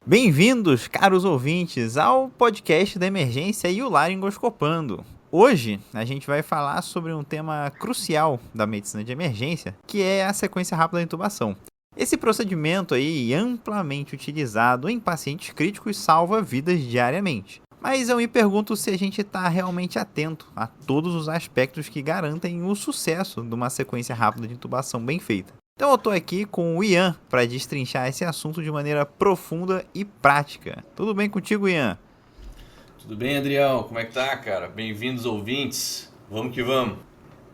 Bem-vindos, caros ouvintes, ao podcast da emergência e o Laringoscopando. Hoje a gente vai falar sobre um tema crucial da medicina de emergência, que é a sequência rápida da intubação. Esse procedimento aí, amplamente utilizado em pacientes críticos, salva vidas diariamente. Mas eu me pergunto se a gente está realmente atento a todos os aspectos que garantem o sucesso de uma sequência rápida de intubação bem feita. Então eu estou aqui com o Ian para destrinchar esse assunto de maneira profunda e prática. Tudo bem contigo, Ian? Tudo bem, Adriel? Como é que tá, cara? Bem-vindos, ouvintes. Vamos que vamos.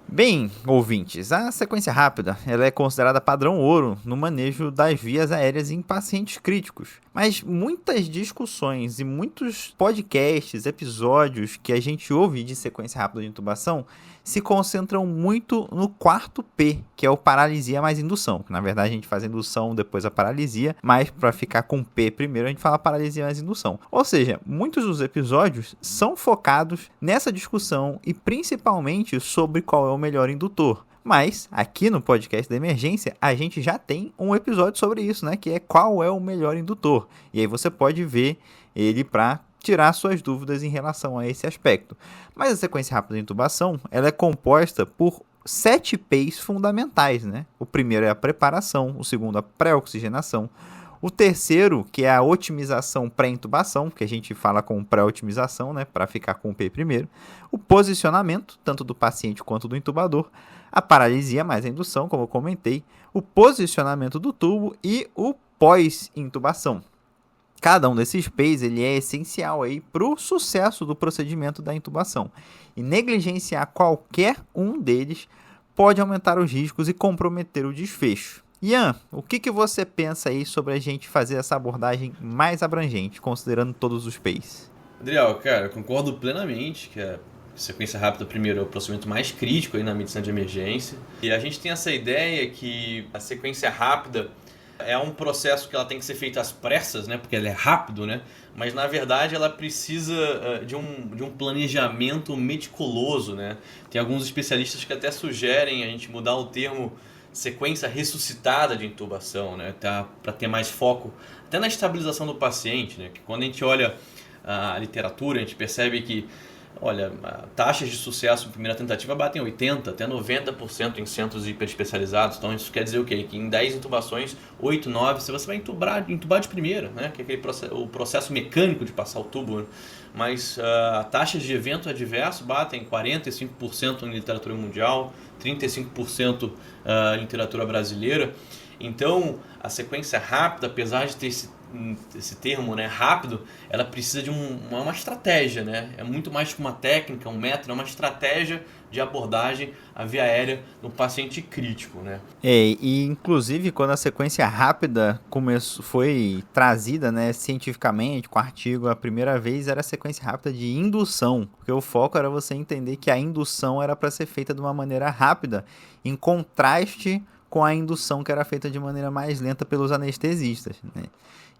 Bem, ouvintes, a sequência rápida ela é considerada padrão ouro no manejo das vias aéreas em pacientes críticos. Mas muitas discussões e muitos podcasts, episódios que a gente ouve de sequência rápida de intubação se concentram muito no quarto P, que é o paralisia mais indução. Na verdade, a gente faz a indução, depois a paralisia, mas para ficar com P primeiro, a gente fala paralisia mais indução. Ou seja, muitos dos episódios são focados nessa discussão e principalmente sobre qual é o melhor indutor. Mas, aqui no podcast da emergência, a gente já tem um episódio sobre isso, né? Que é qual é o melhor indutor. E aí você pode ver ele para tirar suas dúvidas em relação a esse aspecto. Mas a sequência rápida de intubação, ela é composta por 7 P's fundamentais, né? O primeiro é a preparação, o segundo a pré-oxigenação, o terceiro, que é a otimização pré-intubação, que a gente fala com pré-otimização, né, para ficar com o P primeiro, o posicionamento, tanto do paciente quanto do intubador, a paralisia mais a indução, como eu comentei, o posicionamento do tubo e o pós-intubação. Cada um desses P's ele é essencial para o sucesso do procedimento da intubação. E negligenciar qualquer um deles pode aumentar os riscos e comprometer o desfecho. Ian, o que você pensa aí sobre a gente fazer essa abordagem mais abrangente, considerando todos os P's? Adriel, cara, eu concordo plenamente que a sequência rápida, primeiro, é o procedimento mais crítico aí na medicina de emergência. E a gente tem essa ideia que a sequência rápida é um processo que ela tem que ser feita às pressas, né? Porque ela é rápido, né? Mas na verdade ela precisa de um planejamento meticuloso, né? Tem alguns especialistas que até sugerem a gente mudar o termo sequência ressuscitada de intubação, né? Tá? Para ter mais foco até na estabilização do paciente, né? Que quando a gente olha a literatura, a gente percebe que taxas de sucesso em primeira tentativa batem 80% até 90% em centros hiperespecializados. Então isso quer dizer o quê? Que em 10 intubações, 8, 9, você vai intubar de primeira, né? Que é o processo mecânico de passar o tubo, né? Mas taxas de evento adverso batem 45% em literatura mundial, 35% em literatura brasileira. Então a sequência rápida, apesar de ter esse termo, né, rápido, ela precisa de uma estratégia, né? É muito mais que uma técnica, um método, é uma estratégia de abordagem à via aérea no paciente crítico, né? E inclusive quando a sequência rápida foi trazida, né, cientificamente com o artigo, a primeira vez era a sequência rápida de indução, porque o foco era você entender que a indução era para ser feita de uma maneira rápida, em contraste com a indução que era feita de maneira mais lenta pelos anestesistas, né?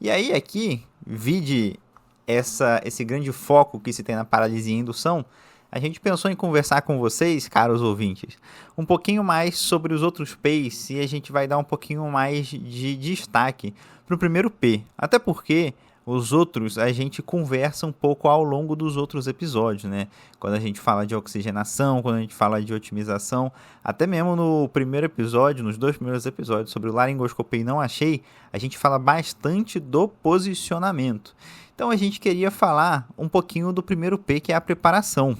E aí aqui, vide esse grande foco que se tem na paralisia e indução, a gente pensou em conversar com vocês, caros ouvintes, um pouquinho mais sobre os outros P's e a gente vai dar um pouquinho mais de destaque para o primeiro P, até porque os outros a gente conversa um pouco ao longo dos outros episódios, né? Quando a gente fala de oxigenação, quando a gente fala de otimização, até mesmo no primeiro episódio, nos 2 primeiros episódios sobre o laringoscopia e não achei, a gente fala bastante do posicionamento. Então a gente queria falar um pouquinho do primeiro P, que é a preparação.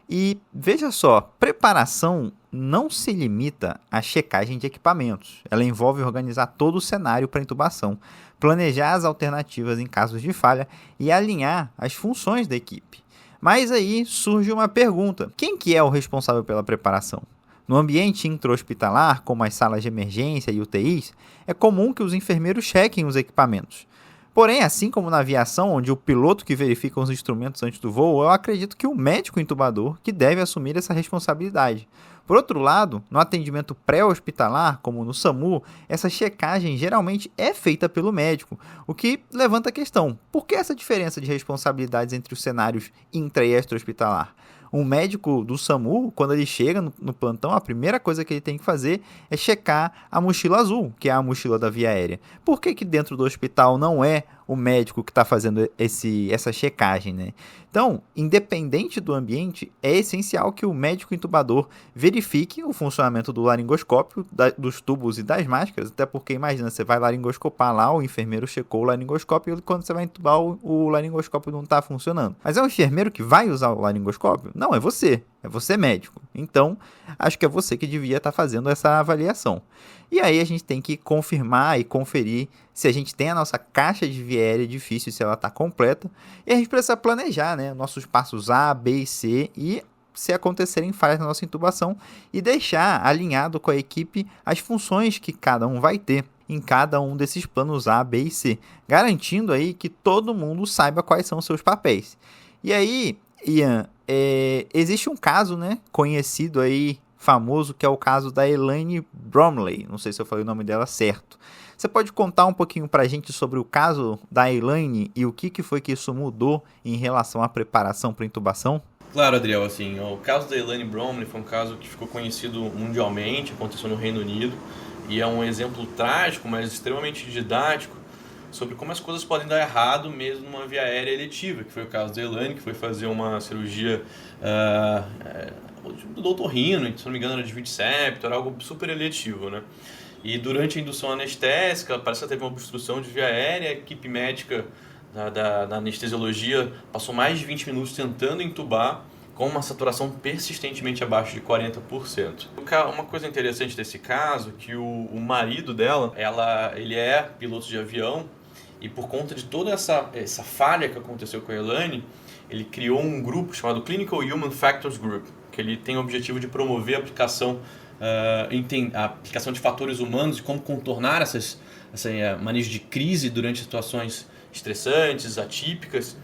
E veja só, preparação não se limita à checagem de equipamentos. Ela envolve organizar todo o cenário para intubação, planejar as alternativas em casos de falha e alinhar as funções da equipe. Mas aí surge uma pergunta: quem que é o responsável pela preparação? No ambiente intra-hospitalar, como as salas de emergência e UTIs, é comum que os enfermeiros chequem os equipamentos. Porém, assim como na aviação, onde o piloto que verifica os instrumentos antes do voo, eu acredito que o médico intubador que deve assumir essa responsabilidade. Por outro lado, no atendimento pré-hospitalar, como no SAMU, essa checagem geralmente é feita pelo médico, o que levanta a questão: por que essa diferença de responsabilidades entre os cenários intra e extra-hospitalar? Um médico do SAMU, quando ele chega no plantão, a primeira coisa que ele tem que fazer é checar a mochila azul, que é a mochila da via aérea. Por que dentro do hospital não é o médico que está fazendo essa checagem, né? Então, independente do ambiente, é essencial que o médico intubador verifique o funcionamento do laringoscópio, dos tubos e das máscaras, até porque, imagina, você vai laringoscopar lá, o enfermeiro checou o laringoscópio e quando você vai intubar, o laringoscópio não está funcionando. Mas é o enfermeiro que vai usar o laringoscópio? Não, é você médico. Então, acho que é você que devia estar fazendo essa avaliação. E aí a gente tem que confirmar e conferir se a gente tem a nossa caixa de via aérea difícil, se ela está completa. E a gente precisa planejar, né, nossos passos A, B e C e se acontecerem falhas na nossa intubação e deixar alinhado com a equipe as funções que cada um vai ter em cada um desses planos A, B e C, garantindo aí que todo mundo saiba quais são os seus papéis. E aí, Ian, existe um caso, né, conhecido aí, famoso, que é o caso da Elaine Bromley. Não sei se eu falei o nome dela certo. Você pode contar um pouquinho pra gente sobre o caso da Elaine e o que foi que isso mudou em relação à preparação para intubação? Claro, Adriel, assim, o caso da Elaine Bromley foi um caso que ficou conhecido mundialmente, aconteceu no Reino Unido, e é um exemplo trágico, mas extremamente didático, sobre como as coisas podem dar errado mesmo numa via aérea eletiva, que foi o caso da Elaine, que foi fazer uma cirurgia do otorrino, se não me engano era desvio de septo, era algo super eletivo, né? E durante a indução anestésica, parece que ela teve uma obstrução de via aérea, a equipe médica da anestesiologia passou mais de 20 minutos tentando entubar, com uma saturação persistentemente abaixo de 40%. Uma coisa interessante desse caso é que o marido dela, ele é piloto de avião, e por conta de toda essa falha que aconteceu com a Elaine, ele criou um grupo chamado Clinical Human Factors Group, que ele tem o objetivo de promover a aplicação de fatores humanos e como contornar essas manejos de crise durante situações estressantes, atípicas,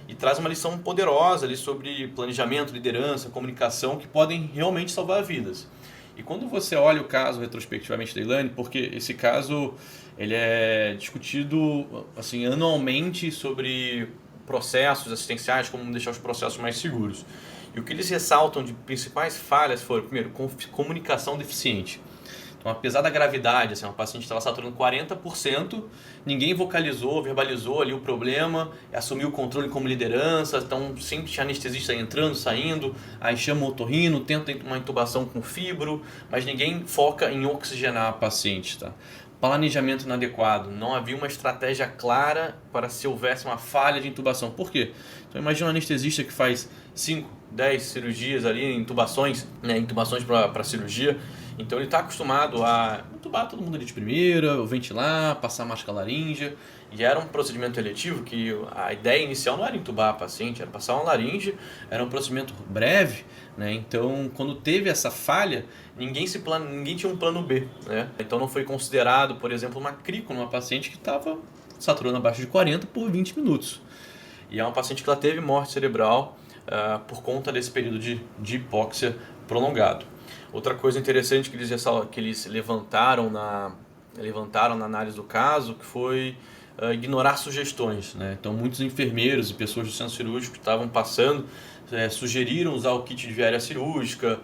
e traz uma lição poderosa ali sobre planejamento, liderança, comunicação, que podem realmente salvar vidas. E quando você olha o caso retrospectivamente da Elaine, porque esse caso ele é discutido assim, anualmente sobre processos assistenciais, como deixar os processos mais seguros. E o que eles ressaltam de principais falhas foram, primeiro, comunicação deficiente. Então, apesar da gravidade, assim, uma paciente estava saturando 40%, ninguém verbalizou ali o problema, assumiu o controle como liderança, então sempre tinha anestesista entrando, saindo, aí chama o otorrino, tenta uma intubação com fibro, mas ninguém foca em oxigenar a paciente, tá? Planejamento inadequado, não havia uma estratégia clara para se houvesse uma falha de intubação. Por quê? Então imagina um anestesista que faz 5, 10 cirurgias ali, intubações para cirurgia. Então ele está acostumado a intubar todo mundo ali de primeira, ventilar, passar máscara laríngea. E era um procedimento eletivo que a ideia inicial não era intubar a paciente, era passar uma laringe, era um procedimento breve, né? Então quando teve essa falha, ninguém tinha um plano B, né? Então não foi considerado, por exemplo, uma crico numa paciente que estava saturando abaixo de 40 por 20 minutos. E é uma paciente que ela teve morte cerebral por conta desse período de hipóxia prolongado. Outra coisa interessante que eles levantaram na análise do caso, que foi ignorar sugestões, né? Então muitos enfermeiros e pessoas do centro cirúrgico que estavam passando sugeriram usar o kit de via aérea cirúrgica,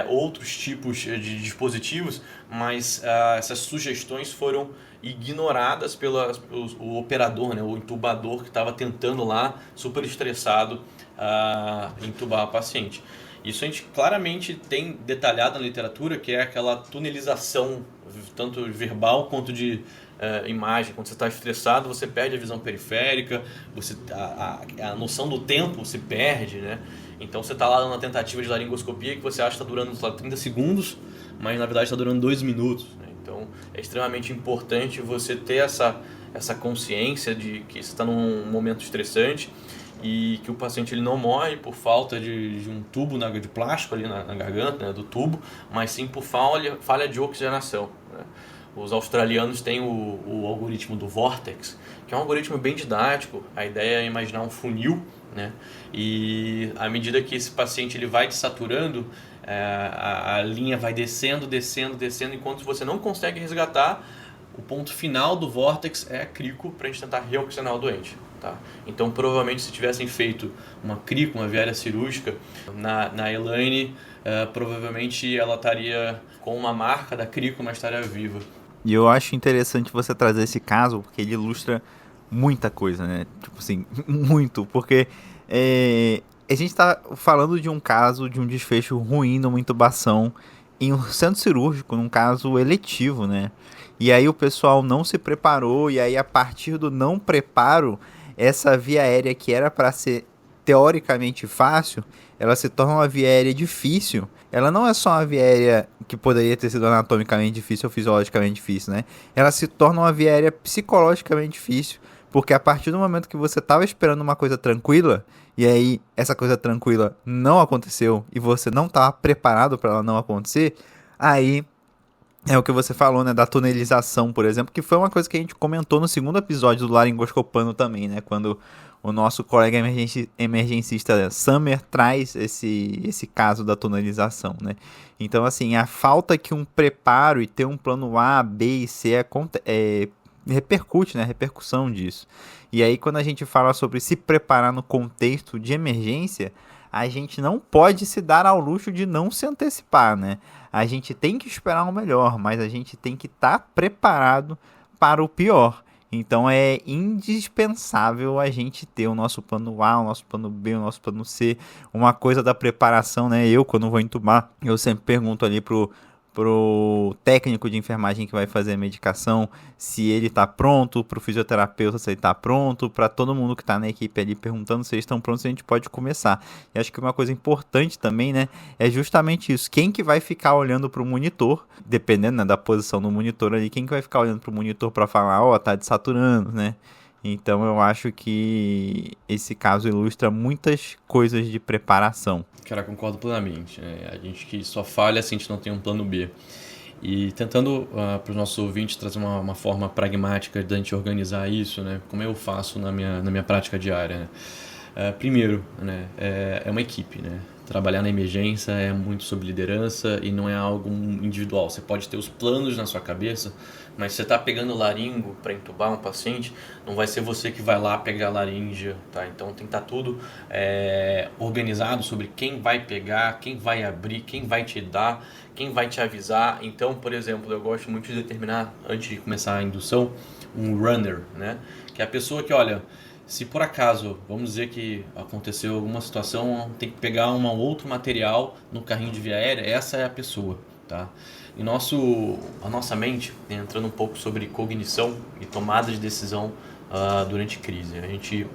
outros tipos de dispositivos, mas essas sugestões foram ignoradas pelo operador, né? O intubador que estava tentando lá, super estressado, intubar a paciente. Isso a gente claramente tem detalhado na literatura, que é aquela tunelização, tanto verbal quanto de imagem. Quando você está estressado, você perde a visão periférica, a noção do tempo se perde, né? Então você está lá numa tentativa de laringoscopia que você acha que está durando 30 segundos, mas na verdade está durando 2 minutos, né? Então é extremamente importante você ter essa consciência de que você está num momento estressante e que o paciente ele não morre por falta de um tubo de plástico ali na garganta, né, do tubo, mas sim por falha de oxigenação, né? Os australianos têm o algoritmo do Vortex, que é um algoritmo bem didático. A ideia é imaginar um funil, né? E à medida que esse paciente ele vai desaturando, a linha vai descendo, enquanto você não consegue resgatar, o ponto final do Vortex é a crico para a gente tentar reoxigenar o doente. Tá? Então, provavelmente, se tivessem feito uma crico, uma via aérea cirúrgica, na Elaine, provavelmente ela estaria com uma marca da crico, mas estaria viva. E eu acho interessante você trazer esse caso, porque ele ilustra muita coisa, né? Tipo assim, muito, porque a gente tá falando de um caso de um desfecho ruim numa intubação em um centro cirúrgico, num caso eletivo, né? E aí o pessoal não se preparou, e aí a partir do não preparo, essa via aérea que era para ser teoricamente fácil, ela se torna uma via aérea difícil. Ela não é só uma via aérea que poderia ter sido anatomicamente difícil ou fisiologicamente difícil, né? Ela se torna uma via aérea psicologicamente difícil, porque a partir do momento que você estava esperando uma coisa tranquila, e aí essa coisa tranquila não aconteceu e você não estava preparado para ela não acontecer, aí é o que você falou, né, da tunelização, por exemplo, que foi uma coisa que a gente comentou no segundo episódio do Laringoscopano também, né, quando o nosso colega emergencista Summer traz esse caso da tunelização, né. Então, assim, a falta que um preparo e ter um plano A, B e C repercute, né, a repercussão disso. E aí, quando a gente fala sobre se preparar no contexto de emergência, a gente não pode se dar ao luxo de não se antecipar, né? A gente tem que esperar o melhor, mas a gente tem que estar preparado para o pior. Então é indispensável a gente ter o nosso plano A, o nosso plano B, o nosso plano C. Uma coisa da preparação, né? Eu, quando vou entubar, eu sempre pergunto ali pro técnico de enfermagem que vai fazer a medicação se ele está pronto, pro fisioterapeuta se ele está pronto, para todo mundo que está na equipe ali perguntando se eles estão prontos, a gente pode começar. E acho que uma coisa importante também, né, é justamente isso, quem que vai ficar olhando pro monitor, dependendo, né, da posição do monitor ali, quem que vai ficar olhando pro monitor para falar, ó, tá desaturando, né? Então eu acho que esse caso ilustra muitas coisas de preparação. Cara, concordo plenamente. A gente que só falha se a gente não tem um plano B. E tentando para os nossos ouvintes trazer uma forma pragmática de a gente organizar isso, né? Como eu faço na minha prática diária. Né? Primeiro, né? É uma equipe, né? Trabalhar na emergência é muito sobre liderança e não é algo individual. Você pode ter os planos na sua cabeça, mas se você está pegando laringo para entubar um paciente, não vai ser você que vai lá pegar a laringe, tá? Então tem que estar tudo organizado sobre quem vai pegar, quem vai abrir, quem vai te dar, quem vai te avisar. Então, por exemplo, eu gosto muito de determinar, antes de começar a indução, um runner, né? Que é a pessoa que, olha, se por acaso, vamos dizer que aconteceu alguma situação, tem que pegar um outro material no carrinho de via aérea, essa é a pessoa, tá? E a nossa mente, entrando um pouco sobre cognição e tomada de decisão durante crise, a gente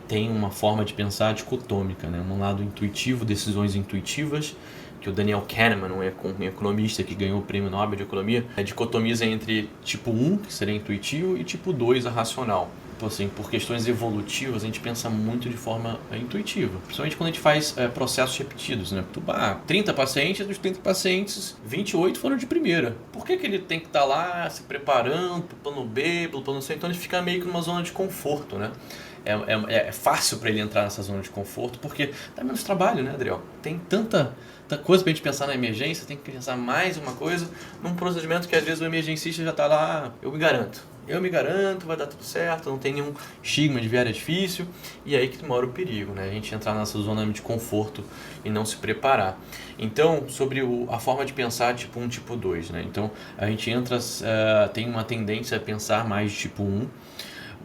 tem uma forma de pensar dicotômica, né? Um lado intuitivo, decisões intuitivas, que o Daniel Kahneman, um economista que ganhou o Prêmio Nobel de Economia, dicotomiza entre tipo 1, que seria intuitivo, e tipo 2, a racional. Assim, por questões evolutivas, a gente pensa muito de forma intuitiva. Principalmente quando a gente faz processos repetidos, né? 30 pacientes, dos 30 pacientes, 28 foram de primeira. Por que ele tem que estar lá se preparando pro plano B, pelo plano C? Então ele fica meio que numa zona de conforto, né? É fácil para ele entrar nessa zona de conforto, porque dá menos trabalho, né, Adriel? Tem tanta coisa pra gente pensar na emergência, tem que pensar mais uma coisa num procedimento que às vezes o emergencista já tá lá, eu me garanto, vai dar tudo certo, não tem nenhum estigma de via aérea difícil, e aí que mora o perigo, né? A gente entrar nessa zona de conforto e não se preparar. Então, sobre a forma de pensar tipo 1, tipo 2, né? Então, a gente tem uma tendência a pensar mais de tipo 1,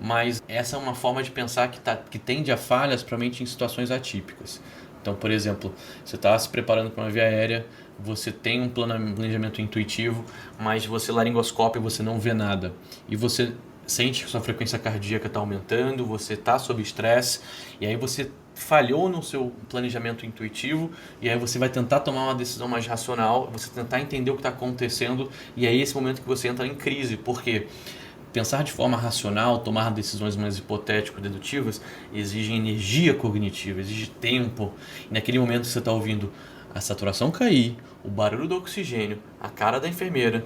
mas essa é uma forma de pensar que tende a falhas, provavelmente em situações atípicas. Então, por exemplo, você está se preparando para uma via aérea, você tem um planejamento intuitivo, mas você laringoscópio e você não vê nada. E você sente que sua frequência cardíaca está aumentando, você está sob estresse, e aí você falhou no seu planejamento intuitivo, e aí você vai tentar tomar uma decisão mais racional, você tentar entender o que está acontecendo, e aí é esse momento que você entra em crise. Por quê? Pensar de forma racional, tomar decisões mais hipotético-dedutivas, exige energia cognitiva, exige tempo. E naquele momento que você está ouvindo a saturação cair, o barulho do oxigênio, a cara da enfermeira,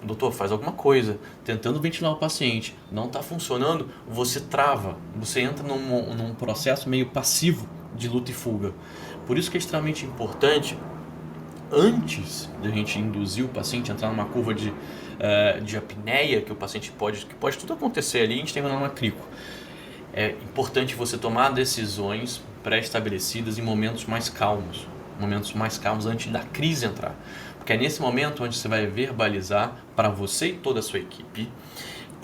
doutor, faz alguma coisa, tentando ventilar o paciente, não está funcionando, você trava, você entra num processo meio passivo de luta e fuga. Por isso que é extremamente importante, antes de a gente induzir o paciente a entrar numa curva de apneia, que o paciente pode tudo acontecer ali, a gente terminar numa crico. É importante você tomar decisões pré-estabelecidas em momentos mais calmos antes da crise entrar. Porque é nesse momento onde você vai verbalizar para você e toda a sua equipe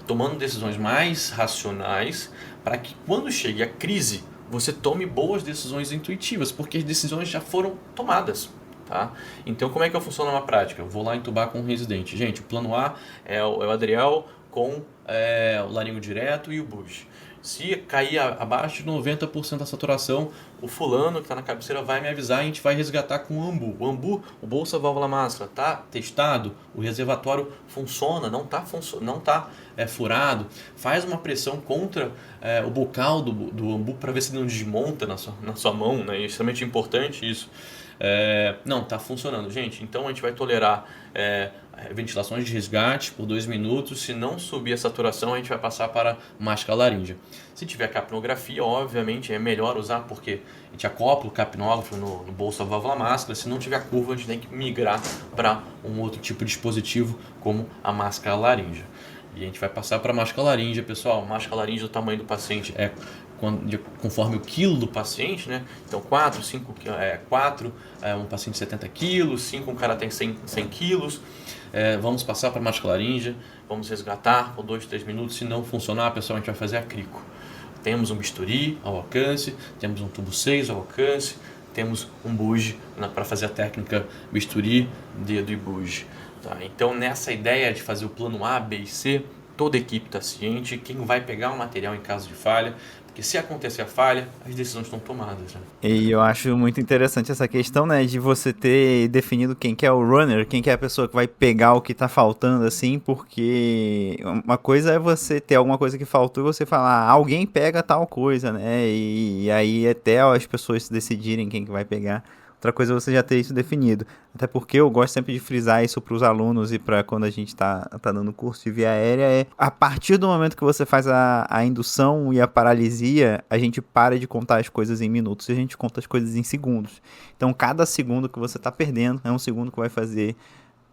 tomando decisões mais racionais, para que quando chegue a crise, você tome boas decisões intuitivas, porque as decisões já foram tomadas. Tá? Então, como é que eu funciono na prática? Eu vou lá entubar com um residente. Gente, o plano A é o Adriel com o laringo direto e o buge. Se cair abaixo de 90% da saturação, o fulano que está na cabeceira vai me avisar e a gente vai resgatar com o ambu. O ambu, o bolsa válvula máscara, está testado, o reservatório funciona, não está furado. Faz uma pressão contra o bocal do ambu para ver se não desmonta na sua mão, né? É extremamente importante isso. Não, está funcionando, gente. Então a gente vai tolerar ventilações de resgate por 2 minutos. Se não subir a saturação, a gente vai passar para máscara laríngea. Se tiver capnografia, obviamente é melhor usar, porque a gente acopla o capnógrafo no bolso da válvula máscara. Se não tiver curva, a gente tem que migrar para um outro tipo de dispositivo, como a máscara laríngea. E a gente vai passar para a máscara laríngea, pessoal. Máscara laríngea, o tamanho do paciente conforme o quilo do paciente, né? Então 4, 5, 4 um paciente de 70 quilos, 5 um cara tem 100 quilos. Vamos passar para a máscara laríngea, vamos resgatar por 2, 3 minutos. Se não funcionar, pessoal, a gente vai fazer a crico. Temos um bisturi ao alcance, temos um tubo 6 ao alcance, temos um buge para fazer a técnica bisturi, dedo e buge. Tá? Então, nessa ideia de fazer o plano A, B e C, toda a equipe está ciente, quem vai pegar o material em caso de falha, porque se acontecer a falha, as decisões estão tomadas. Né? E eu acho muito interessante essa questão, né, de você ter definido quem que é o runner, quem que é a pessoa que vai pegar o que tá faltando, assim, porque uma coisa é você ter alguma coisa que faltou e você falar, alguém pega tal coisa, né, e aí até as pessoas decidirem quem que vai pegar. Outra coisa é você já ter isso definido. Até porque eu gosto sempre de frisar isso para os alunos e para quando a gente tá dando curso de via aérea. A partir do momento que você faz a indução e a paralisia, a gente para de contar as coisas em minutos e a gente conta as coisas em segundos. Então, cada segundo que você está perdendo é um segundo que vai fazer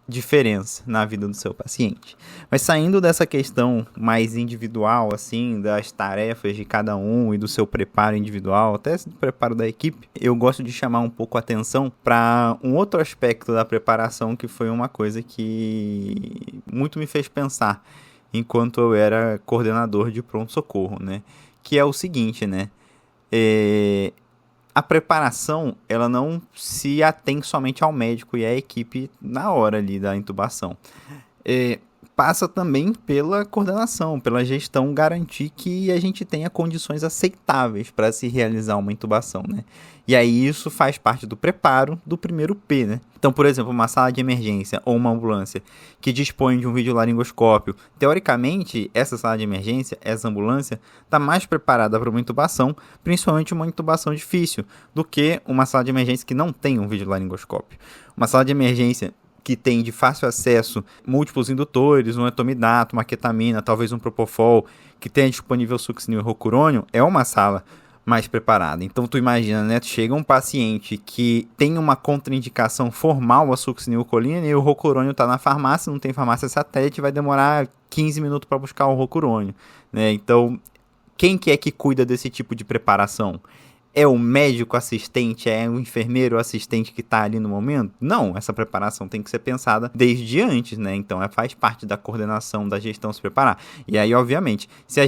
diferença na vida do seu paciente. Mas saindo dessa questão mais individual, assim, das tarefas de cada um e do seu preparo individual, até do preparo da equipe, eu gosto de chamar um pouco a atenção para um outro aspecto da preparação que foi uma coisa que muito me fez pensar enquanto eu era coordenador de pronto-socorro, né? Que é o seguinte, né? A preparação, ela não se atém somente ao médico e à equipe na hora ali da intubação. Passa também pela coordenação, pela gestão, garantir que a gente tenha condições aceitáveis para se realizar uma intubação, né? E aí isso faz parte do preparo do primeiro P, né? Então, por exemplo, uma sala de emergência ou uma ambulância que dispõe de um videolaringoscópio, teoricamente, essa sala de emergência, essa ambulância, está mais preparada para uma intubação, principalmente uma intubação difícil, do que uma sala de emergência que não tem um videolaringoscópio. Uma sala de emergência que tem de fácil acesso múltiplos indutores, um etomidato, uma ketamina, talvez um propofol, que tenha disponível succinil e rocurônio, é uma sala mais preparada. Então tu imagina, né? Chega um paciente que tem uma contraindicação formal a succinilcolina e o rocurônio está na farmácia, não tem farmácia satélite, vai demorar 15 minutos para buscar o rocurônio, né? Então, quem que é que cuida desse tipo de preparação? É o médico assistente, é o enfermeiro assistente que está ali no momento? Não, essa preparação tem que ser pensada desde antes, né? Então, faz parte da coordenação, da gestão se preparar. E aí, obviamente, se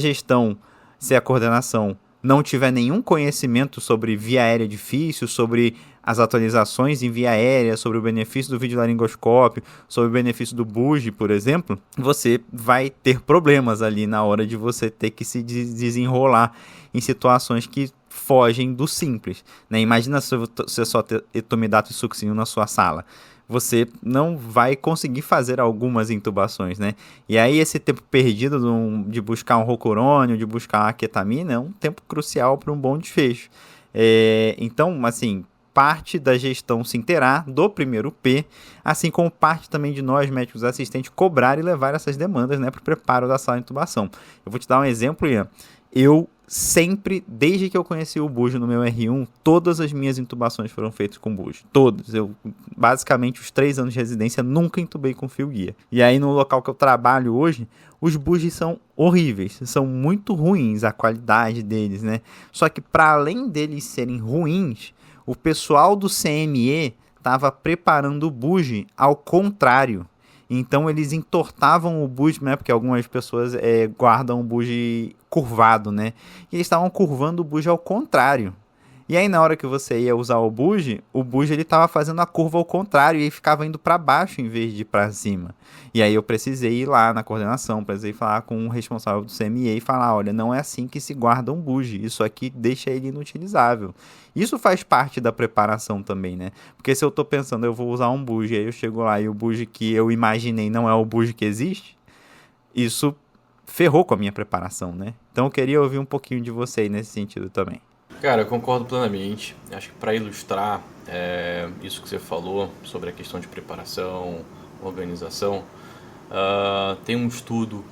a coordenação não tiver nenhum conhecimento sobre via aérea difícil, sobre as atualizações em via aérea, sobre o benefício do videolaringoscópio, sobre o benefício do buge, por exemplo, você vai ter problemas ali na hora de você ter que se desenrolar em situações que fogem do simples, né? Imagina se você só ter etomidato e succinil na sua sala. Você não vai conseguir fazer algumas intubações, né? E aí esse tempo perdido de buscar um rocurônio, de buscar uma ketamina, é um tempo crucial para um bom desfecho. Então, assim, parte da gestão se inteirar do primeiro P, assim como parte também de nós, médicos assistentes, cobrar e levar essas demandas, né, para o preparo da sala de intubação. Eu vou te dar um exemplo, Ian. Eu sempre, desde que eu conheci o bujo no meu R1, todas as minhas intubações foram feitas com bujo. Todas. Eu, basicamente, os 3 anos de residência, nunca intubei com fio guia. E aí, no local que eu trabalho hoje, os bujos são horríveis. São muito ruins a qualidade deles, né? Só que, para além deles serem ruins, o pessoal do CME estava preparando o bujo ao contrário. Então eles entortavam o bugie, né? Porque algumas pessoas guardam o bugie curvado, né? E eles estavam curvando o bugie ao contrário. E aí na hora que você ia usar o bugie ele tava fazendo a curva ao contrário e ficava indo para baixo em vez de para cima. E aí eu precisei ir lá na coordenação, precisei falar com o responsável do CME e falar, olha, não é assim que se guarda um bugie, isso aqui deixa ele inutilizável. Isso faz parte da preparação também, né? Porque se eu tô pensando, eu vou usar um bugie, aí eu chego lá e o bugie que eu imaginei não é o bugie que existe, isso ferrou com a minha preparação, né? Então eu queria ouvir um pouquinho de você aí nesse sentido também. Cara, eu concordo plenamente. Acho que para ilustrar isso que você falou sobre a questão de preparação, organização, tem um estudo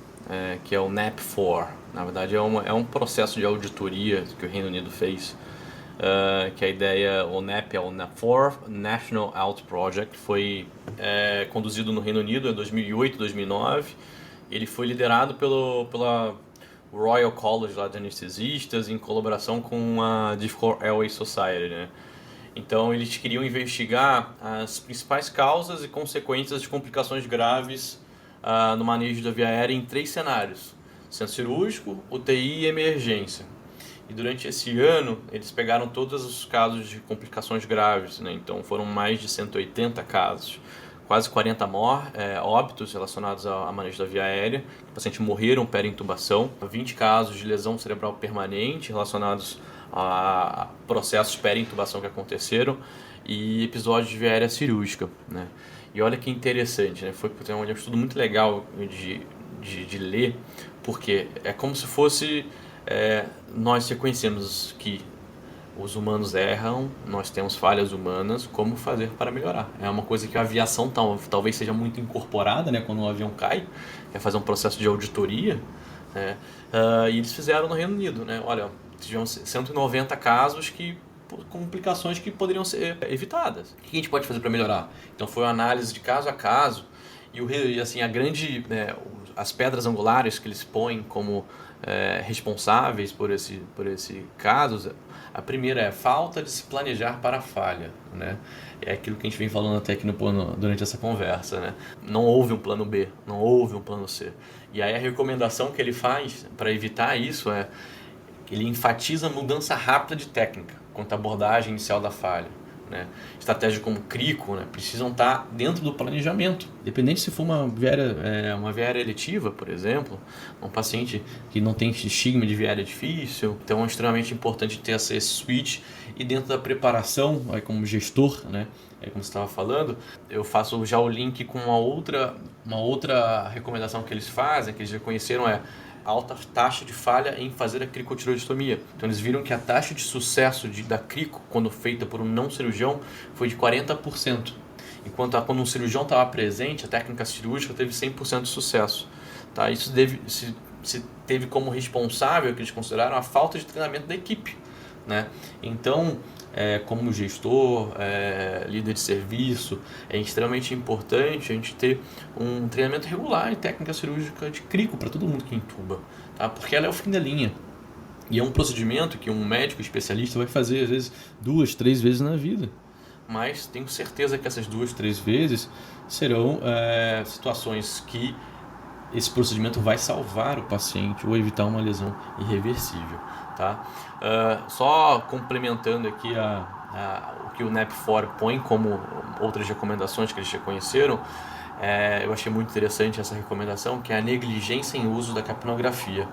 que é o NAP4. Na verdade, é um processo de auditoria que o Reino Unido fez, que a ideia, o NAP é o NAP4 National Out Project, foi conduzido no Reino Unido em 2008, 2009. Ele foi liderado pela Royal College lá de anestesistas em colaboração com a Difficult Airway Society, né? Então eles queriam investigar as principais causas e consequências de complicações graves no manejo da via aérea em 3 cenários: centro cirúrgico, UTI e emergência. E durante esse ano eles pegaram todos os casos de complicações graves, né? Então foram mais de 180 casos. Quase 40 óbitos relacionados ao manejo da via aérea. Os pacientes morreram pera-intubação. 20 casos de lesão cerebral permanente relacionados a processos pera-intubação que aconteceram. E episódios de via aérea cirúrgica, né? E olha que interessante, né? Foi um estudo muito legal de ler, porque é como se fosse nós reconhecemos que os humanos erram, nós temos falhas humanas, como fazer para melhorar? É uma coisa que a aviação talvez seja muito incorporada, né? Quando um avião cai, é fazer um processo de auditoria, né? E eles fizeram no Reino Unido, né? Olha, tivemos 190 casos complicações que poderiam ser evitadas. O que a gente pode fazer para melhorar? Então foi uma análise de caso a caso e assim, as pedras angulares que eles põem como responsáveis por esse caso. A primeira é falta de se planejar para a falha, né? É aquilo que a gente vem falando até aqui durante essa conversa, né? Não houve um plano B, não houve um plano C. E aí a recomendação que ele faz para evitar isso ele enfatiza a mudança rápida de técnica quanto à abordagem inicial da falha, né? Estratégias como CRICO, né, precisam estar dentro do planejamento. Independente se for uma via aérea eletiva, por exemplo, um paciente que não tem estigma de via aérea difícil, então é extremamente importante ter esse switch. E dentro da preparação, como gestor, né, como você estava falando, eu faço já o link com uma outra recomendação que eles fazem, que eles já conheceram, alta taxa de falha em fazer a cricotireoidectomia. Então eles viram que a taxa de sucesso da crico, quando feita por um não cirurgião, foi de 40%. Enquanto quando um cirurgião estava presente, a técnica cirúrgica teve 100% de sucesso. Tá? Isso se teve como responsável, que eles consideraram, a falta de treinamento da equipe, né? Então, como gestor, líder de serviço, é extremamente importante a gente ter um treinamento regular em técnica cirúrgica de crico para todo mundo que intuba, tá? Porque ela é o fim da linha. E é um procedimento que um médico especialista vai fazer, às vezes, 2, 3 vezes na vida. Mas tenho certeza que essas 2, 3 vezes serão situações que esse procedimento vai salvar o paciente ou evitar uma lesão irreversível, tá? Só complementando aqui o que o NAP4 põe como outras recomendações que eles já conheceram, eu achei muito interessante essa recomendação, que é a negligência em uso da capnografia.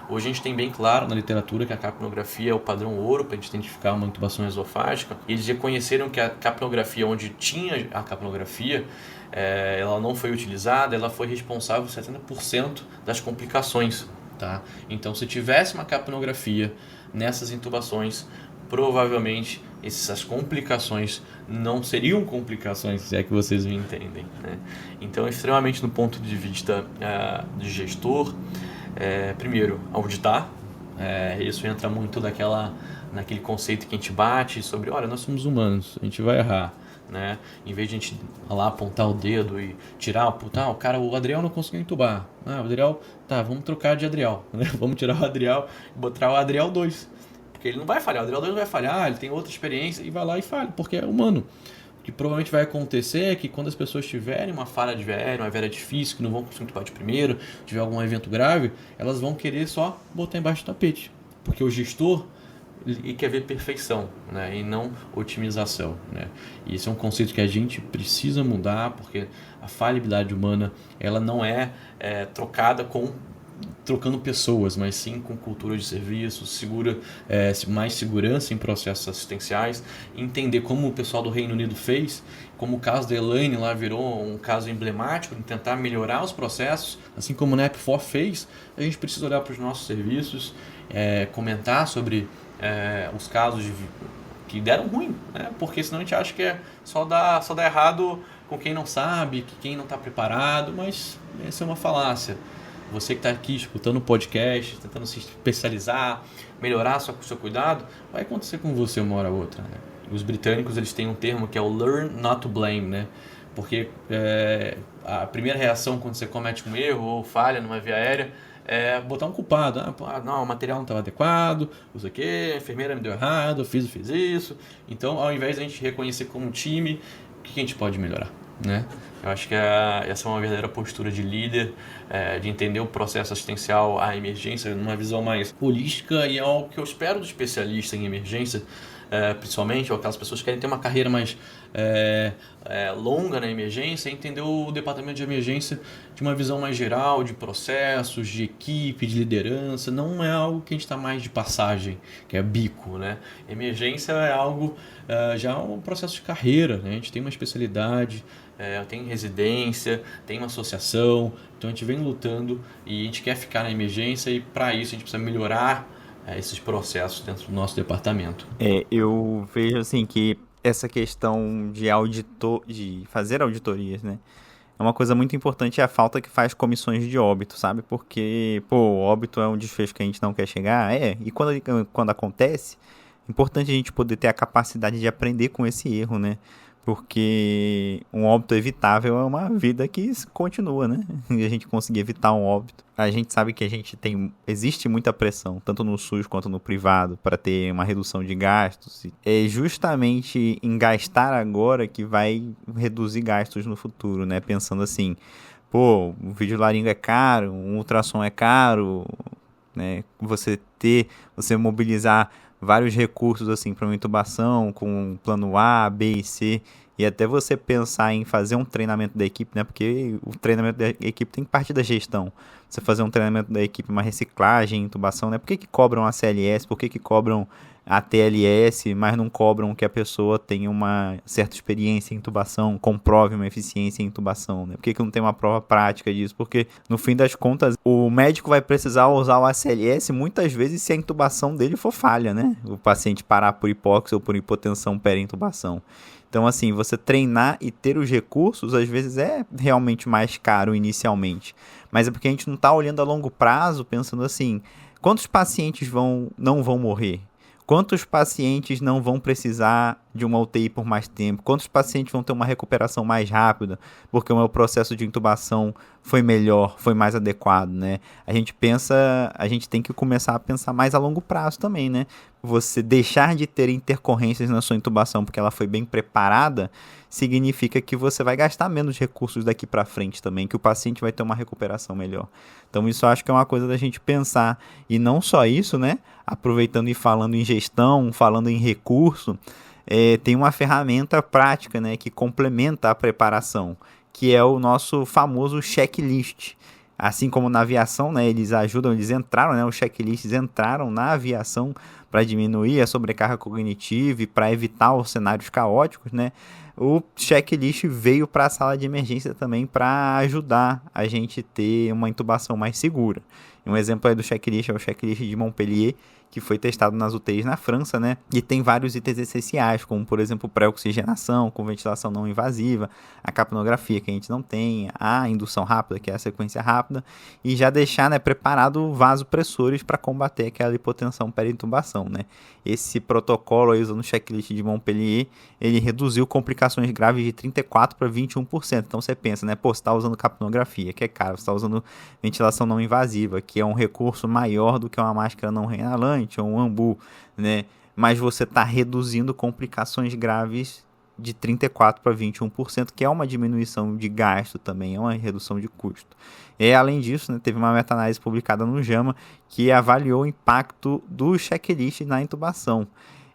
Hoje a gente tem bem claro na literatura que a capnografia é o padrão ouro para a gente identificar uma intubação esofágica. Eles reconheceram que a capnografia, onde tinha a capnografia, ela não foi utilizada, ela foi responsável por 70% das complicações. Tá? Então, se tivesse uma capnografia nessas intubações, provavelmente essas complicações não seriam complicações, se é que vocês me entendem, né? Então, extremamente no ponto de vista de gestor, primeiro, auditar. Isso entra muito naquele conceito que a gente bate sobre, olha, nós somos humanos, a gente vai errar, né? Em vez de a gente lá apontar o dedo e tirar, o Adriel não conseguiu entubar. O Adriel, vamos trocar de Adriel, né? Vamos tirar o Adriel e botar o Adriel 2. Porque ele não vai falhar, o Adriel 2 não vai falhar, ele tem outra experiência e vai lá e falha, porque é humano. que provavelmente vai acontecer é que quando as pessoas tiverem uma falha de VAR, uma VAR difícil, que não vão conseguir entubar de primeiro, tiver algum evento grave, elas vão querer só botar embaixo do tapete. Porque o gestor ele quer ver perfeição, né? E não otimização, né? E esse é um conceito que a gente precisa mudar, porque a falhabilidade humana ela não é trocando pessoas, mas sim com cultura de serviço, mais segurança em processos assistenciais, entender como o pessoal do Reino Unido fez, como o caso da Elaine lá virou um caso emblemático de tentar melhorar os processos, assim como o NEP4 fez. A gente precisa olhar para os nossos serviços, comentar sobre os casos que deram ruim, né? Porque senão a gente acha que só dá errado com quem não sabe, que quem não está preparado, mas essa é uma falácia. Você que está aqui escutando o podcast, tentando se especializar, melhorar o seu cuidado, vai acontecer com você uma hora ou outra, né? Os britânicos eles têm um termo que é o learn not to blame, né? Porque a primeira reação quando você comete um erro ou falha numa via aérea é botar um culpado. Não, o material não estava adequado, não sei o quê, a enfermeira me deu errado, eu fiz isso. Então, ao invés de a gente reconhecer como um time, o que a gente pode melhorar, né? Eu acho que essa é uma verdadeira postura de líder, de entender o processo assistencial à emergência numa visão mais holística, e é algo que eu espero do especialista em emergência, principalmente, ou aquelas pessoas que querem ter uma carreira mais longa na emergência, entender o departamento de emergência de uma visão mais geral, de processos, de equipe, de liderança. Não é algo que a gente está mais de passagem, que é bico, né? Emergência é algo, já um processo de carreira, né? A gente tem uma especialidade, tem residência, tem uma associação, então a gente vem lutando e a gente quer ficar na emergência, e para isso a gente precisa melhorar esses processos dentro do nosso departamento. Eu vejo assim que essa questão de fazer auditorias, né? É uma coisa muito importante, é a falta que faz comissões de óbito, sabe? Porque, óbito é um desfecho que a gente não quer chegar, e quando acontece, é importante a gente poder ter a capacidade de aprender com esse erro, né? Porque um óbito evitável é uma vida que continua, né? E a gente conseguir evitar um óbito. A gente sabe que existe muita pressão, tanto no SUS quanto no privado, para ter uma redução de gastos. É justamente em gastar agora que vai reduzir gastos no futuro, né? Pensando assim, o videolaringo é caro, um ultrassom é caro, né? Você mobilizar vários recursos assim para uma intubação com plano A, B e C, e até você pensar em fazer um treinamento da equipe, né? Porque o treinamento da equipe tem que partir da gestão. Você fazer um treinamento da equipe, uma reciclagem, intubação, né? Por que cobram a CLS? Por que cobram a TLS, mas não cobram que a pessoa tenha uma certa experiência em intubação, comprove uma eficiência em intubação, né? Por que não tem uma prova prática disso? Porque, no fim das contas, o médico vai precisar usar o ACLS muitas vezes se a intubação dele for falha, né? O paciente parar por hipóxia ou por hipotensão pera-intubação. Então, assim, você treinar e ter os recursos, às vezes é realmente mais caro inicialmente. Mas é porque a gente não está olhando a longo prazo, pensando assim, quantos pacientes não vão morrer? Quantos pacientes não vão precisar de uma UTI por mais tempo? Quantos pacientes vão ter uma recuperação mais rápida porque o meu processo de intubação foi melhor, foi mais adequado, né? A gente tem que começar a pensar mais a longo prazo também, né? Você deixar de ter intercorrências na sua intubação porque ela foi bem preparada, significa que você vai gastar menos recursos daqui para frente também, que o paciente vai ter uma recuperação melhor. Então isso eu acho que é uma coisa da gente pensar. E não só isso, né? Aproveitando e falando em gestão, falando em recurso, tem uma ferramenta prática, né, que complementa a preparação, que é o nosso famoso checklist. Assim como na aviação, né, eles entraram, né, os checklists entraram na aviação para diminuir a sobrecarga cognitiva e para evitar os cenários caóticos, né? O checklist veio para a sala de emergência também para ajudar a gente ter uma intubação mais segura. Um exemplo aí do checklist é o checklist de Montpellier, que foi testado nas UTIs na França, né? E tem vários itens essenciais, como, por exemplo, pré-oxigenação, com ventilação não invasiva, a capnografia, que a gente não tem, a indução rápida, que é a sequência rápida, e já deixar, né, preparado vasopressores para combater aquela hipotensão perintubação, né? Esse protocolo aí, usando o checklist de Montpellier, ele reduziu complicações graves de 34% para 21%. Então você pensa, né? Você está usando capnografia, que é caro, você está usando ventilação não invasiva, que é um recurso maior do que uma máscara não reinalante ou um ambu, né? Mas você está reduzindo complicações graves de 34% para 21%, que é uma diminuição de gasto também, é uma redução de custo. E, além disso, né, teve uma meta-análise publicada no JAMA que avaliou o impacto do checklist na intubação.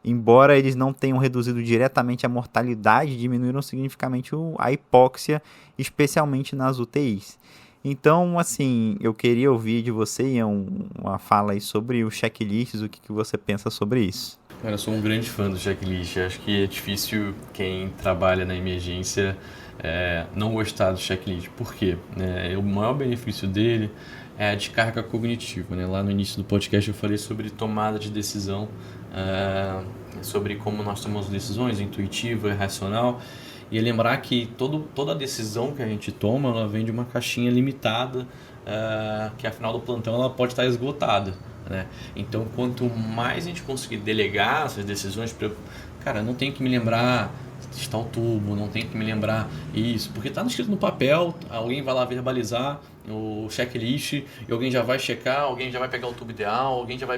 Embora eles não tenham reduzido diretamente a mortalidade, diminuíram significativamente a hipóxia, especialmente nas UTIs. Então, assim, eu queria ouvir de você, Ian, uma fala aí sobre os checklists, o que você pensa sobre isso. Cara, eu sou um grande fã do checklist. Acho que é difícil quem trabalha na emergência não gostar do checklist. Por quê? O maior benefício dele é a descarga cognitiva. Né? Lá no início do podcast eu falei sobre tomada de decisão, sobre como nós tomamos decisões, intuitiva e racional. E lembrar que toda decisão que a gente toma, ela vem de uma caixinha limitada, que afinal do plantão ela pode estar esgotada. Né? Então, quanto mais a gente conseguir delegar essas decisões, cara, não tenho que me lembrar de testar o tubo, não tenho que me lembrar isso, porque está escrito no papel, alguém vai lá verbalizar o checklist e alguém já vai checar, alguém já vai pegar o tubo ideal, alguém já vai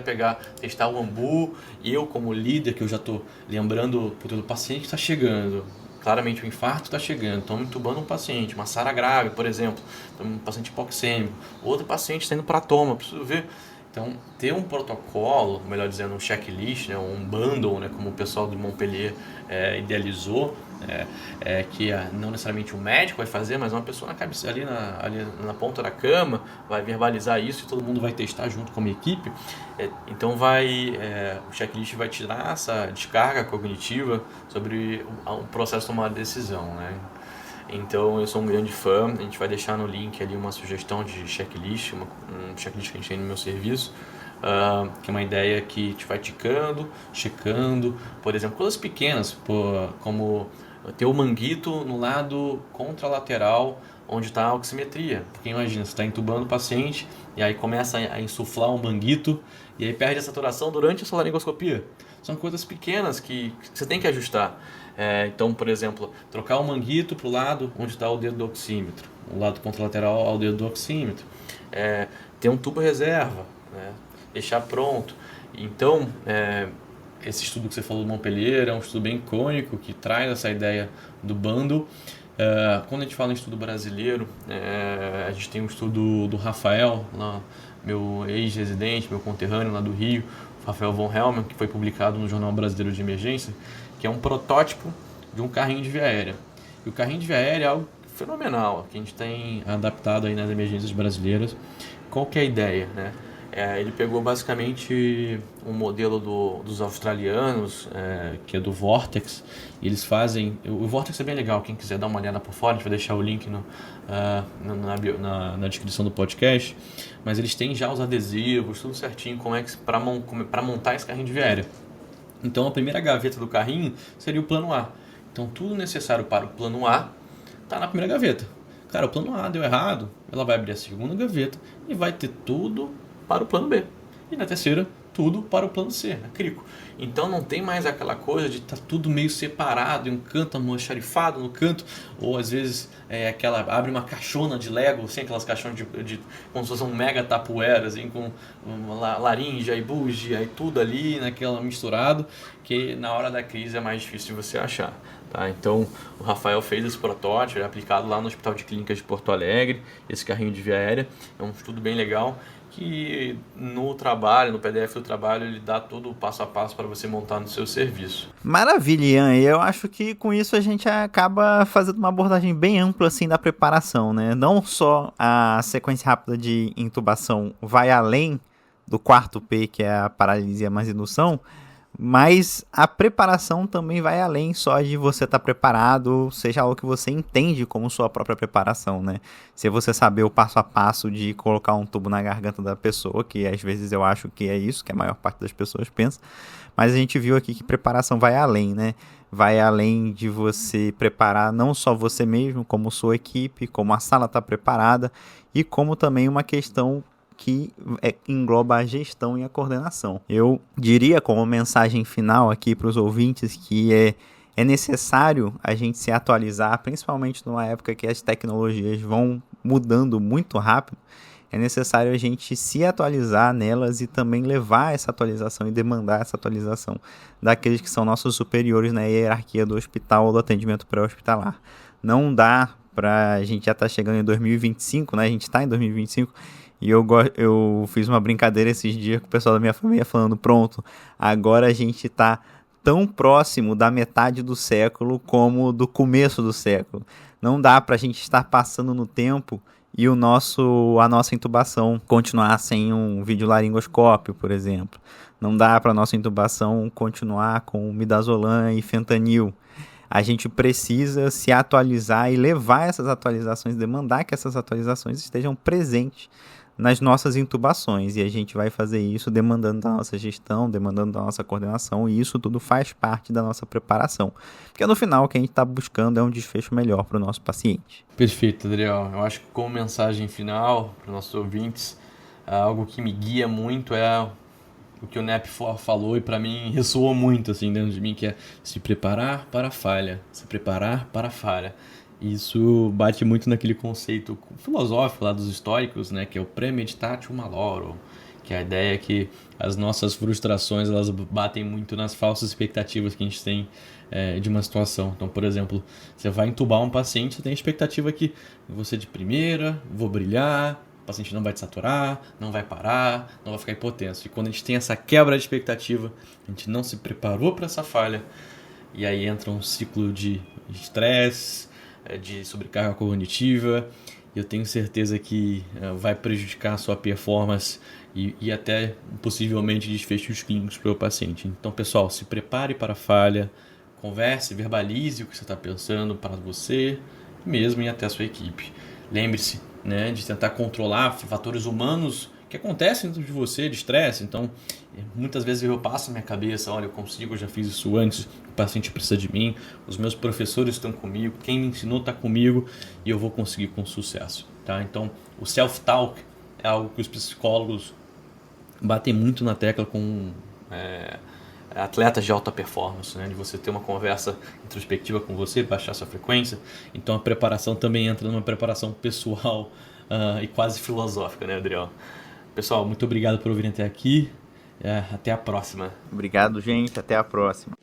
testar o ambu, e eu como líder, que eu já estou lembrando do paciente que está chegando, claramente o infarto está chegando, estamos intubando um paciente, uma SARA grave, por exemplo, um paciente hipoxêmico, outro paciente está indo para toma, preciso ver. Então, ter um protocolo, melhor dizendo, um checklist, né, um bundle, né, como o pessoal do Montpellier idealizou, que não necessariamente o médico vai fazer, mas uma pessoa ali na ponta da cama vai verbalizar isso e todo mundo vai testar junto com a equipe. Então, o checklist vai tirar essa descarga cognitiva sobre o processo de tomar a decisão, né? Então eu sou um grande fã, a gente vai deixar no link ali uma sugestão de checklist, um checklist que a gente tem no meu serviço, que é uma ideia que a gente vai checando, por exemplo, coisas pequenas, como ter o manguito no lado contralateral onde está a oximetria, porque imagina, você está entubando o paciente e aí começa a insuflar um manguito e aí perde a saturação durante a laringoscopia. São coisas pequenas que você tem que ajustar. Então, por exemplo, trocar o manguito para o lado onde está o dedo do oxímetro, o lado contralateral ao dedo do oxímetro. Ter um tubo reserva, né? Deixar pronto. Então, esse estudo que você falou do Montpellier é um estudo bem icônico que traz essa ideia do bundle. Quando a gente fala em estudo brasileiro, a gente tem um estudo do Rafael, meu ex-residente, meu conterrâneo lá do Rio, Rafael von Helman, que foi publicado no Jornal Brasileiro de Emergência, que é um protótipo de um carrinho de via aérea. E o carrinho de via aérea é algo fenomenal, que a gente tem adaptado aí nas emergências brasileiras. Qual que é a ideia, né? Ele pegou basicamente um modelo dos australianos, que é do Vortex. E eles fazem... O Vortex é bem legal, quem quiser dar uma olhada por fora, a gente vai deixar o link na descrição do podcast. Mas eles têm já os adesivos, tudo certinho, para montar esse carrinho de via aérea. Então a primeira gaveta do carrinho seria o plano A. Então tudo necessário para o plano A está na primeira gaveta. Cara, o plano A deu errado, ela vai abrir a segunda gaveta e vai ter tudo para o plano B. E na terceira, tudo para o plano C, a crico. Então não tem mais aquela coisa de estar tudo meio separado, em um canto almoxarifado no canto, ou às vezes abre uma caixona de Lego, assim, aquelas caixonas como se fosse um mega tapuera, assim, com laringe e bugie, aí tudo ali naquela misturado, que na hora da crise é mais difícil de você achar. Tá? Então o Rafael fez esse protótipo, é aplicado lá no Hospital de Clínicas de Porto Alegre, esse carrinho de via aérea, é um estudo bem legal, que no PDF do trabalho, ele dá todo o passo a passo para você montar no seu serviço. Maravilha, Ian. E eu acho que com isso a gente acaba fazendo uma abordagem bem ampla assim da preparação, né? Não só a sequência rápida de intubação vai além do quarto P, que é a paralisia mais indução, mas a preparação também vai além só de você estar preparado, seja algo que você entende como sua própria preparação, né? Se você saber o passo a passo de colocar um tubo na garganta da pessoa, que às vezes eu acho que é isso que a maior parte das pessoas pensa, mas a gente viu aqui que preparação vai além, né? Vai além de você preparar não só você mesmo, como sua equipe, como a sala está preparada e como também uma questão que engloba a gestão e a coordenação. Eu diria como mensagem final aqui para os ouvintes que é necessário a gente se atualizar, principalmente numa época que as tecnologias vão mudando muito rápido, é necessário a gente se atualizar nelas e também levar essa atualização e demandar essa atualização daqueles que são nossos superiores na hierarquia do hospital ou do atendimento pré-hospitalar. Não dá para a gente já estar chegando em 2025, né? A gente está em 2025 e eu fiz uma brincadeira esses dias com o pessoal da minha família falando, pronto, agora a gente está tão próximo da metade do século como do começo do século. Não dá para a gente estar passando no tempo e a nossa intubação continuar sem um videolaringoscópio, por exemplo. Não dá para a nossa intubação continuar com midazolam e fentanil. A gente precisa se atualizar e levar essas atualizações, demandar que essas atualizações estejam presentes nas nossas intubações, e a gente vai fazer isso demandando da nossa gestão, demandando da nossa coordenação, e isso tudo faz parte da nossa preparação, porque no final o que a gente está buscando é um desfecho melhor para o nosso paciente. Perfeito, Adriel. Eu acho que como mensagem final para os nossos ouvintes, algo que me guia muito é o que o NEP falou e para mim ressoou muito assim dentro de mim, que é se preparar para a falha, se preparar para a falha. Isso bate muito naquele conceito filosófico lá dos estoicos, né, que é o premeditatio malorum, que a ideia é que as nossas frustrações elas batem muito nas falsas expectativas que a gente tem de uma situação. Então, por exemplo, você vai entubar um paciente, você tem a expectativa que você de primeira, vou brilhar, o paciente não vai desaturar, não vai parar, não vai ficar hipotenso. E quando a gente tem essa quebra de expectativa, a gente não se preparou para essa falha, e aí entra um ciclo de estresse, de sobrecarga cognitiva, e eu tenho certeza que vai prejudicar a sua performance e até possivelmente desfechos clínicos para o paciente. Então, pessoal, se prepare para a falha, converse, verbalize o que você está pensando para você mesmo e até a sua equipe. Lembre-se, né, de tentar controlar fatores humanos que acontecem dentro de você, de estresse. Então, muitas vezes eu passo na minha cabeça, olha, eu consigo, eu já fiz isso antes, o paciente precisa de mim, os meus professores estão comigo, quem me ensinou está comigo e eu vou conseguir com sucesso. Tá? Então, o self-talk é algo que os psicólogos batem muito na tecla com atletas de alta performance, né? De você ter uma conversa introspectiva com você, baixar sua frequência. Então, a preparação também entra numa preparação pessoal e quase filosófica, né, Adriel? Pessoal, muito obrigado por ouvirem até aqui. Até a próxima. Obrigado, gente. Até a próxima.